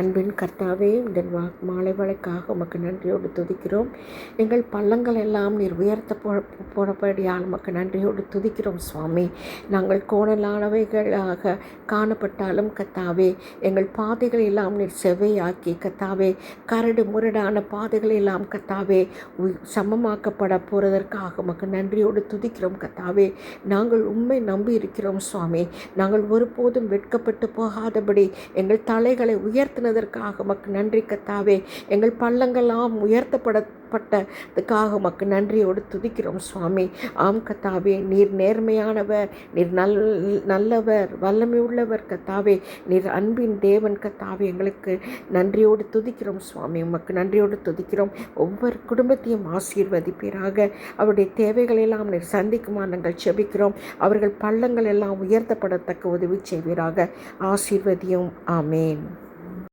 அன்பின் கர்த்தாவே, இந்த மாலை வேளைக்காக உமக்கு நன்றியோடு துதிக்கிறோம். எங்கள் பள்ளங்கள் எல்லாம் நீர் உயர்த்த போடப்படியால் உமக்கு நன்றியோடு துதிக்கிறோம் சுவாமி. நாங்கள் கோணலானவைகளாக காணப்பட்டாலும் கர்த்தாவே, எங்கள் பாதைகள் எல்லாம் நீர் செவ்வையாக்கி கர்த்தாவே, கரடு முரடான பாதைகள் எல்லாம் கர்த்தாவே சமமாக்கப்பட போகிறதற்காக உமக்கு நன்றியோடு துதிக்கிறோம் கர்த்தாவே. நாங்கள் உம்மை நம்பி இருக்கிறோம் சுவாமி. நாங்கள் ஒருபோதும் வெட்கப்பட்டு போகாதபடி எங்கள் தலைகளை உயர்த்தினதற்காக உமக்கு நன்றி கர்த்தாவே. எங்கள் பள்ளங்கள்லாம் உயர்த்தப்பட்டதுக்காக உமக்கு நன்றியோடு துதிக்கிறோம் சுவாமி. ஆம் கர்த்தாவே, நீர் நேர்மையானவர், நீர் நல்லவர், வல்லமை உள்ளவர் கர்த்தாவே. நீர் அன்பின் தேவன் கர்த்தாவே. எங்களுக்கு நன்றியோடு துதிக்கிறோம் சுவாமி. உமக்கு நன்றியோடு துதிக்கிறோம். ஒவ்வொரு குடும்பத்தையும் ஆசீர்வதிப்பீராக. அவருடைய தேவைகளெல்லாம் நீர் சந்திக்குமா நாங்கள் செபிக்கிறோம். அவர்கள் பள்ளங்கள் எல்லாம் உயர்த்தப்படத்தக்க உதவி செய்வீராக. ஆசீர்வதியும். ஆமேன்.